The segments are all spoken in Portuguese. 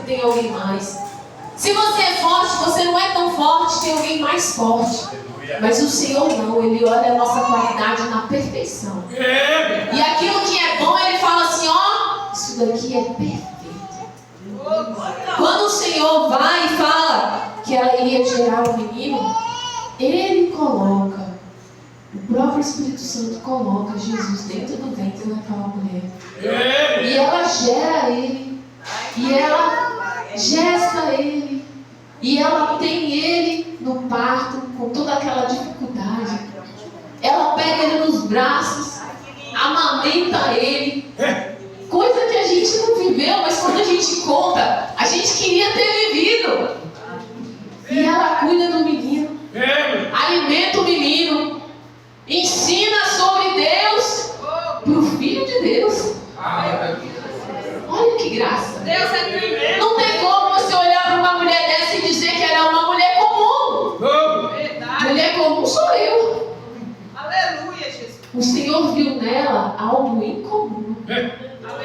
tem alguém mais. Se você é forte, você não é tão forte, tem alguém mais forte. Mas o Senhor não, Ele olha a nossa qualidade na perfeição. E aquilo que é bom, Ele fala assim, ó, isso daqui é perfeito. Quando o Senhor vai e fala que ela iria gerar um menino, Ele coloca, o próprio Espírito Santo coloca Jesus dentro do ventre daquela mulher. E ela gera Ele. E ela gesta Ele. E ela tem Ele no parto, com toda aquela dificuldade. Ela pega Ele nos braços, amamenta Ele. Coisa que a gente não viveu, mas quando a gente conta, a gente queria ter vivido. E ela cuida do menino, alimenta o menino, ensina sobre Deus para o Filho de Deus. Olha que graça. Deus é tremendo. Não tem como você olhar para uma mulher dessa e dizer que ela é uma mulher comum. Verdade. Mulher comum sou eu. Aleluia, Jesus. O Senhor viu nela algo incomum,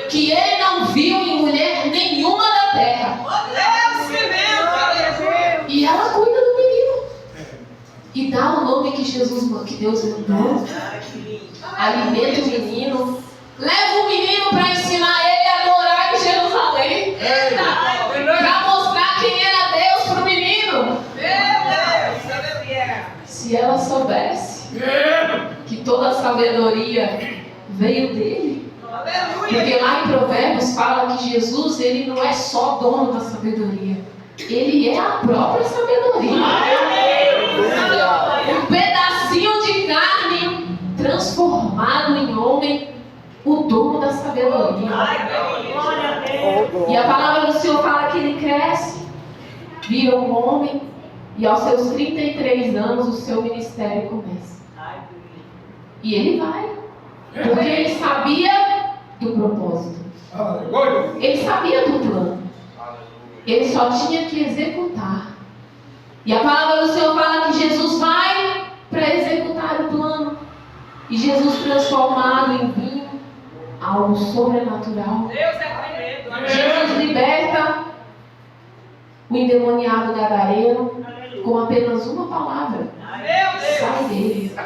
que Ele não viu em mulher nenhuma da terra. Deus tremendo. Aleluia. E ela cuida do menino. E dá o nome que Deus mandou. Alimenta o menino. Leva o menino para ensinar ele a adorar em Jerusalém. Para mostrar quem era Deus para o menino. Meu Deus. Aleluia. Se ela soubesse que toda a sabedoria veio dele. Porque lá em Provérbios fala que Jesus, ele não é só dono da sabedoria. Ele é a própria sabedoria. Um pedacinho de carne transformado em homem, o dono da sabedoria. E a palavra do Senhor fala que ele cresce, vira um homem, e aos seus 33 anos o seu ministério começa. E ele vai, porque ele sabia do propósito. Ele sabia do plano. Ele só tinha que executar. E a palavra do Senhor fala que Jesus vai para executar o plano. E Jesus transformado em vinho, algo sobrenatural. Deus é tremendo. Jesus liberta o endemoniado gadareno com apenas uma palavra. Sai dele. A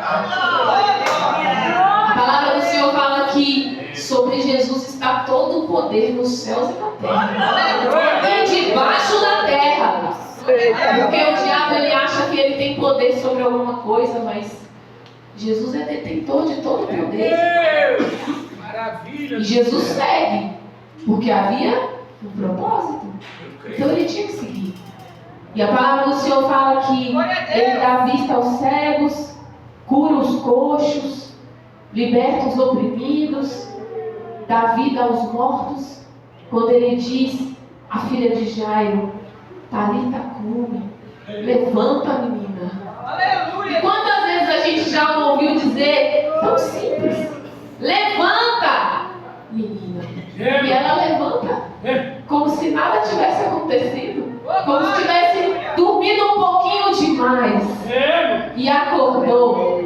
palavra do Senhor fala que sobre Jesus está todo o poder nos céus e na terra. E debaixo da terra. Porque o diabo ele acha que ele tem poder sobre alguma coisa, mas Jesus é detentor de todo o poder. Maravilha. E Jesus segue, porque havia um propósito. Então ele tinha que seguir. E a palavra do Senhor fala que ele dá vista aos cegos, cura os coxos, liberta os oprimidos, dá vida aos mortos. Quando ele diz à filha de Jairo, Talita cumi, levanta a menina. E quantas vezes a gente já não ouviu dizer tão simples, levanta, menina. E ela levanta, como se nada tivesse acontecido, como se tivesse dormido um pouquinho demais. E acordou.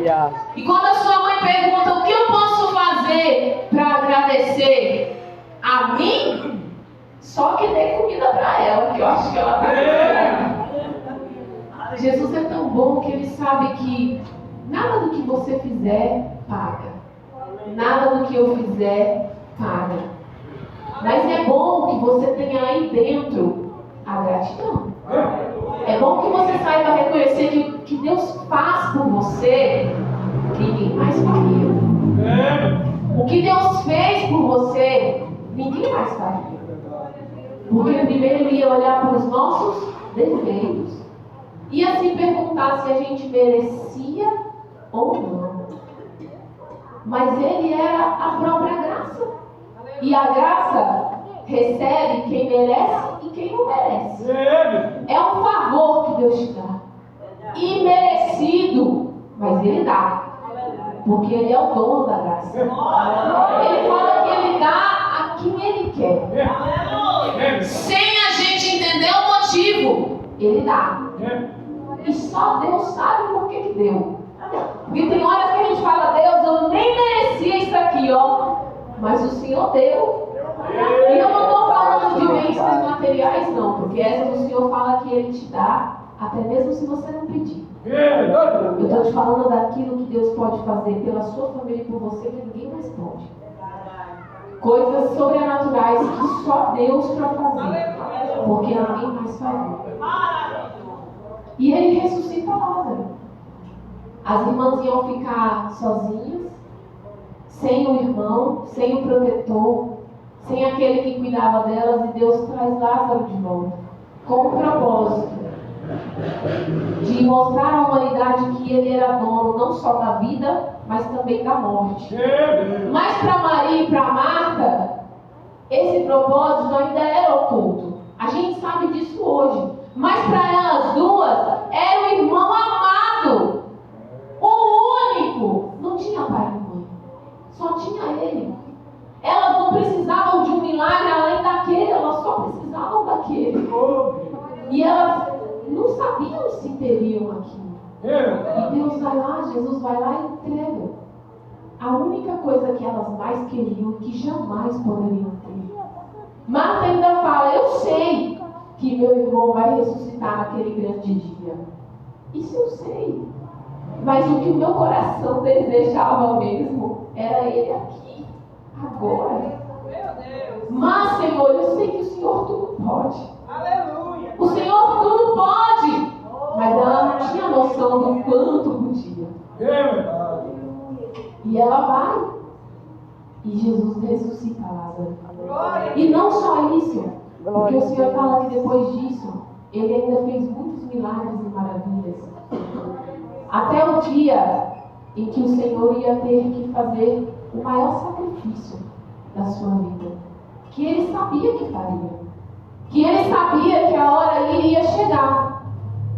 E quando a sua mãe pergunta, o que eu posso fazer para agradecer a mim? Só que dê comida para ela, que eu acho que ela está precisando. Jesus é tão bom que ele sabe que nada do que você fizer, paga. Nada do que eu fizer, paga. Mas é bom que você tenha aí dentro a gratidão. É bom que você saiba reconhecer que o que Deus faz por você, ninguém mais faria. O que Deus fez por você, ninguém mais faria. Porque primeiro ele ia olhar para os nossos defeitos. Ia se perguntar se a gente merecia ou não. Mas ele era a própria graça. E a graça recebe quem merece e quem não merece. É um favor que Deus te dá. Imerecido, mas ele dá. Porque ele é o dono da graça. Ele fala que ele dá a quem ele quer. Sem a gente entender o motivo, ele dá. E só Deus sabe por que deu. Porque tem horas que a gente fala, Deus, eu nem merecia isso aqui, ó. Mas o Senhor deu. E eu não estou falando de bênçãos materiais, não, porque essa o Senhor fala que Ele te dá, até mesmo se você não pedir. Eu estou te falando daquilo que Deus pode fazer pela sua família e por você que ninguém mais pode. Coisas sobrenaturais que só Deus para fazer, porque ninguém mais falou. E Ele ressuscita Lázaro. As irmãs iam ficar sozinhas, sem o irmão, sem o protetor, sem aquele que cuidava delas, e Deus traz Lázaro de volta, com o propósito de mostrar à humanidade que Ele era dono não só da vida, mas também da morte. Mas para Maria e para Marta, esse propósito ainda era oculto. A gente sabe disso hoje. Mas para elas duas, era o irmão amado, o único. Não tinha pai e mãe, só tinha ele. Elas não precisavam de um milagre além daquele, elas só precisavam daquele. E elas não sabiam se teriam aquilo. E Deus vai lá, Jesus vai lá e entrega a única coisa que elas mais queriam, que jamais poderiam ter. Marta ainda fala: eu sei que meu irmão vai ressuscitar naquele grande dia. Isso eu sei. Mas o que o meu coração desejava mesmo era ele aqui, agora. Mas, Senhor, eu sei que o Senhor tudo pode. Aleluia. O Senhor tudo pode. Mas ela não tinha noção do quanto podia. E ela vai. E Jesus ressuscita Lázaro. E não só isso. Porque o Senhor fala que depois disso, Ele ainda fez muitos milagres e maravilhas. Até o dia em que o Senhor ia ter que fazer o maior sacrifício da sua vida. Que Ele sabia que faria. Que Ele sabia que a hora iria chegar.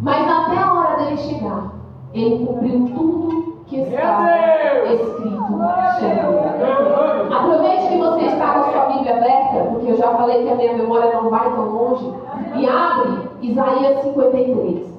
Mas até a hora dele chegar, Ele cumpriu tudo que estava escrito sobre ele. Aproveite que você está com a sua Bíblia aberta, porque eu já falei que a minha memória não vai tão longe. E abre Isaías 53.